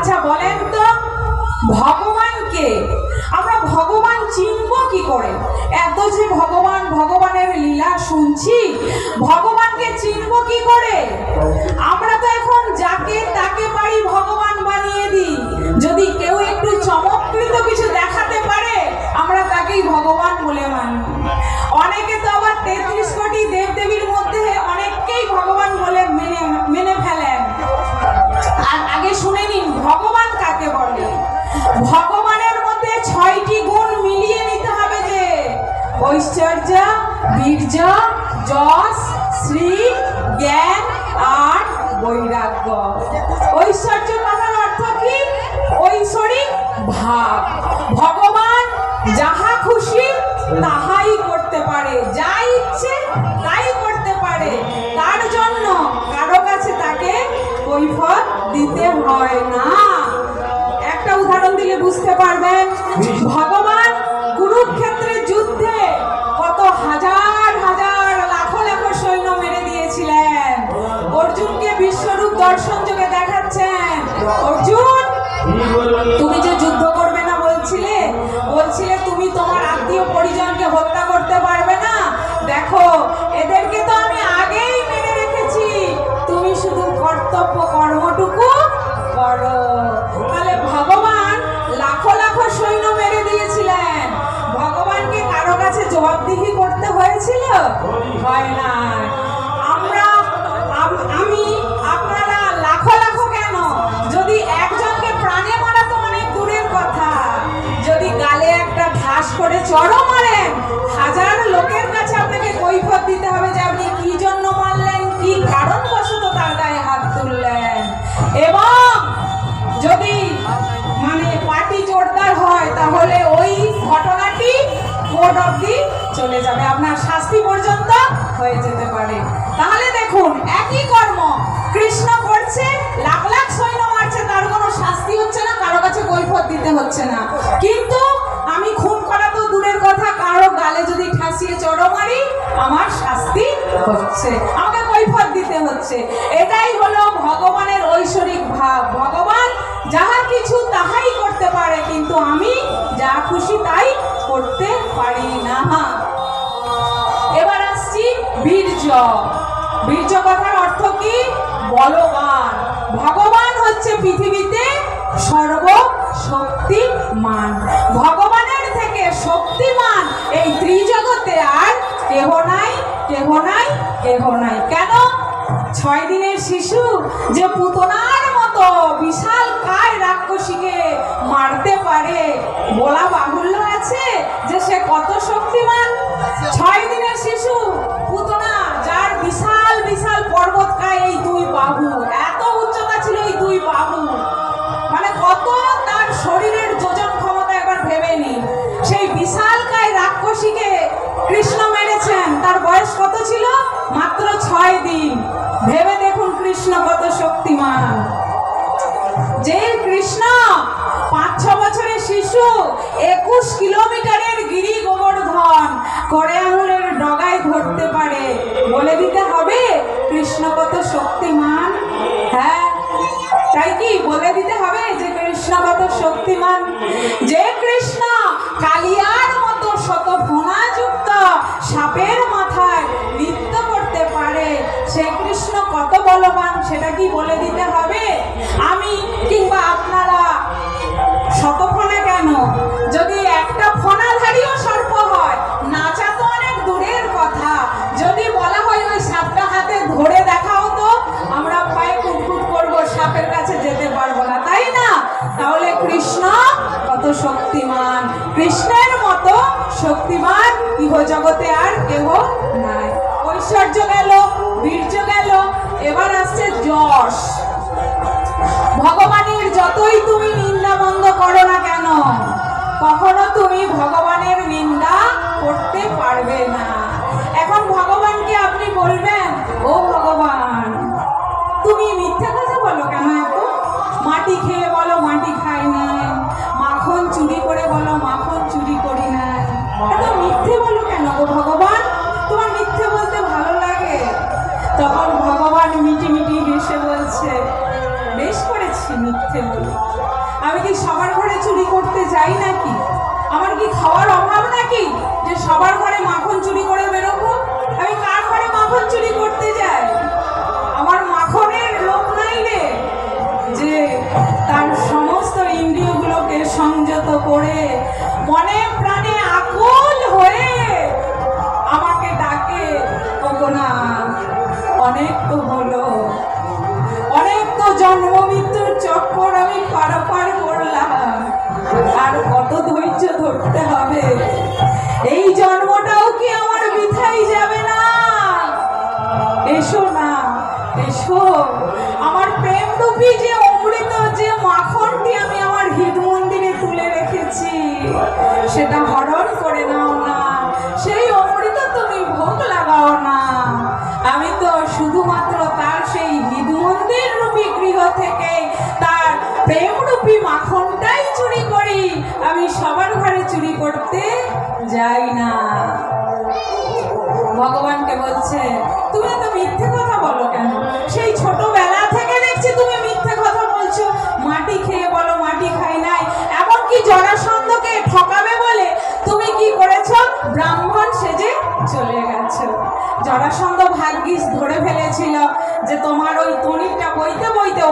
আচ্ছা বলেন তো, ভগবানকে আমরা ভগবান চিনব কি করে? এত যে ভগবান ভগবানের লীলা শুনছি, ভগবানকে চিনব কি করে? আমরা তো এখন যাকে তাকে পারি ভগবান বানিয়ে দিই। যদি কেউ একটু চমৎকৃত কিছু দেখাতে পারে, আমরা তাকেই ভগবান বলে মানি। অনেকে তো আবার 33 কোটি দেবদেবীর মধ্যে অনেককেই ভগবান বলে মেনে ফেলেন। আর আগে শুনে নিন ভগবান কাকে বলে। ভগবানের মধ্যে 6টি গুণ মিলিয়ে নিতে হবে, যে ঐশ্বর্য, বীর্য, যশ, শ্রী, জ্ঞান আর বৈরাগ্য। ঐশ্বর্য কথার অর্থ কি? ঐশ্বরিক ভাব। ভগবান যাহা খুশি তাহাই করতে পারে, যা ইচ্ছে তাই করতে পারে। তার জন্য কারো কাছে তাকে কৈফিয়ত দিতে হয় না। একটা উদাহরণ দিলে বুঝতে পারবেন। ভগবান কুরুক্ষেত্রের যুদ্ধে কত হাজার হাজার লাখো লাখো সৈন্য মেরে দিয়েছিলেন। অর্জুনকে বিশ্বরূপ দর্শন যোগে দেখাচ্ছেন, অর্জুন তুমি যে যুদ্ধ করবে না বলছিলে তুমি তোমার আত্মীয় পরিজনকে হত্যা করতে পারবে না। দেখো এদেরকে তো আমি আগেই মেরে রেখেছি, তুমি শুধু কর্তব্য কর্মটুকু করো। তাহলে ভগবান লাখো লাখো সৈন্য মেরে দিয়েছিলেন, ভগবানকে কারো কাছে জবাবদিহি করতে হয়েছিল? হয় না। আমি আপনারা লাখো লাখো কেন, যদি একজনকে প্রাণে মারা তো অনেক দূরের কথা, যদি গালে একটা ঠাস করে চড়ও মারেন, হাজার লোকের কাছে আপনাকে কৈফিয়ত দিতে হবে যে আপনি কি জন্য মারলেন, কি কারণবশত তার গায়ে হাত তুললেন। এবং যদি পার্টি জোরদার হয়, তাহলে ওই ঘটনাটি কোর্ট অবধি চলে যাবে, আপনার শাস্তি পর্যন্ত হয়ে যেতে পারে। তাহলে দেখুন, একই কর্ম কৃষ্ণ করছে, লাখ লাখ সৈন্য মারছে, তার কোনো শাস্তি হচ্ছে না, কারো কাছে কৈফিয়ত দিতে হচ্ছে না। কিন্তু আমি খুন করা তো দূরের কথা, কারো গালে যদি ঠাসিয়ে চড়ো মারি, আমার শাস্তি হচ্ছে, আমাকে কৈফিয়ত দিতে হচ্ছে। এটাই হলো ভগবানের ঐশ্বরিক ভাব। ভগবান যাহা কিছু তাহাই করতে পারে, কিন্তু আমি যা খুশি তাই করতে পারি না। এবার আসছি বীর্য। বীর্য কথার অর্থ কি? বলবান। ভগবান হচ্ছে পৃথিবীতে সর্বশক্তিমান। ভগবানের থেকে শক্তিমান এই ত্রিজগতে আর কেহ নাই, কেহ নাই, কেহ নাই। কেন? 6 দিনের শিশু যে পুতনার মতো বিশাল কায় রাক্ষসীকে মারতে পারে, বলা বাহুল্য আছে যে সে কত শক্তিমান। 6 দিনের শিশু পুতনা, যার বিশাল বিশাল পর্বতকায় এই 2 বাহু, এত উচ্চতা ছিল এই 2 বাহু, মানে কত তার শরীরের যোজন ক্ষমতা একবার ভেবে নিন। সেই বিশাল কায় রাক্ষসীকে কৃষ্ণ মেরেছেন, তার বয়স কত ছিল? মাত্র 6 দিন। ভেবে দেখুন কৃষ্ণ কত শক্তিমান। যে কৃষ্ণ 5-6 বছরের শিশু 21 কিলোমিটারের গিরি গোবর্ধন করে আঙুলের ডগায় ধরতে পারে, বলে দিতে হবে কৃষ্ণ কত শক্তিমান। হ্যাঁ, তাই কি বলে দিতে হবে যে কৃষ্ণ কত শক্তিমান? যে কৃষ্ণ কালিয়ার মতো শত ফোনাযুক্ত সাপের মাথায় নৃত্য করতে পারে, সে কৃষ্ণ কত বলবান, সেটা কি বলে দিতে হবে? আমি কিংবা আপনারা শতফোনা কেন, যদি একটা ফোনাধারীও সর্প হয়, নাচা তো অনেক দূরের কথা, যদি বলা হয় ওই সাপটা হাতে ধরে দেখাও তো, আমরা ভয়ে কুটকুট করবো, সাপের কাছে যেতে পারবো না, তাই না? তাহলে কৃষ্ণ কত শক্তিমান, কৃষ্ণের মতো শক্তিমান ইহ জগতে আর কেহ নাই। ঐশ্বর্য গেল, বীর্য গেল, এবার আসছে যশ। ভগবানের যতই তুমি নিন্দা বন্ধ করো না কেন, কখনো তুমি ভগবানের নিন্দা করতে পারবে না। এখন ভগবানকে আপনি বলবেন, ও ভগবান তুমি মিথ্যা কথা বলো কেন? এত মাটি খেয়ে বলো মাটি খাই নাই, মাখন চুরি করে বলো মাখন চুরি করি নাই, এত মিথ্যে বলো কেন গো ভগবান? তোমার মিথ্যে বলতে ভালো লাগে? তখন ভগবান মিটি মিটি হেসে বলছে, বেশ করেছি, করেছি মিথ্যে বলে? আমি কি সবার ঘরে চুরি করতে যাই নাকি? আমার কি খাওয়ার অভাব নাকি যে সবার ঘরে মাখন চুরি করে বেরোবো? আমি কার ঘরে মাখন চুরি করতে যাই? আমার মাখনের লোক নাই রে যে তার সমস্ত ইন্দ্রিয়গুলোকে সংযত করে মনে প্রাণে আকুল হয়ে আমাকে ডাকে, ওগো না। অনেক তো হলো, অনেক তো জন্ম মৃত্যুর চক্কর আমি পারাপার করলাম, আর কত ধৈর্য ধরতে হবে? এই জন্মটাও কি আমার বৃথাই যাবে না? এসো না, এসো। আমার প্রেম রূপী যে অমৃত, যে মাখনটি আমি আমার হৃদ মন্দিরে তুলে রেখেছি, সেটা হরণ করে নাও না। সেই অমৃত তুমি ভোগ লাগাও না। আমি তো শুধুমাত্র তার সেই হৃদ মন্দির রূপী গৃহ থেকে তার প্রেম রূপী মাখনটাই চুরি করি, আমি সবার ঘরে চুরি করতে যাই না। ভগবানকে বলছে, তুমি এত মিথ্যে কথা বলো কেন? সেই ছোটবেলা থেকে দেখছি তুমি মিথ্যে কথা বলছো। মাটি খেয়ে বলো মাটি খাই নাই। এমনকি জরাসন্ধকে ঠকাবে বলে তুমি কি করেছো? ব্রাহ্মণ সেজে চলে গেছো। জরাসন্ধ ভাগ্যিস ধরে ফেলেছিল যে তোমার ওই তনিটা বইতে বইতে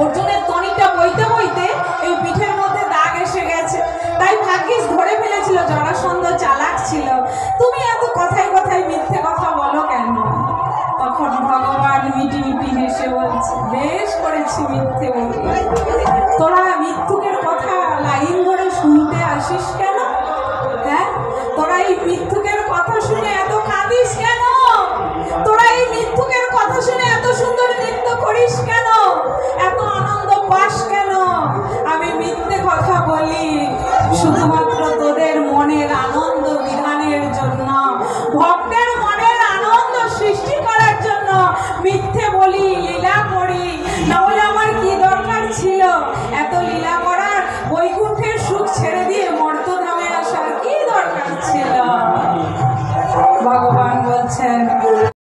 অর্জুনের তনিটা বইতে বইতে এই পিঠের মধ্যে দাগ এসে গেছে। তাই ভাগ্যিস ধরে ফেলেছিল, জরাসন্ধ চালাক ছিল। তুমি এত কথায় কথায় মিথ্যে কথা বলো কেন? তখন ভগবান মিটি মিটি হেসে বলছে, বেশ করেছি মিথ্যে বলতে। তোরা মিথ্যুকের কথা লাইন ধরে শুনতে আসিস কেন? হ্যাঁ, তোরা এই মিথ্যুকের কথা শুনে এত কাঁদিস কেন? তোরা এই মিথ্যুকের কথা শুনে এত সুন্দর নৃত্য করিস কেন? এত আনন্দ পাস কেন? আমি মিথ্যে কথা বলি শুধুমাত্র তোদের মনের আনন্দ বিধানের জন্য, ভক্তের মনের আনন্দ সৃষ্টি করার জন্য মিথ্যে বলি, লীলা করি। না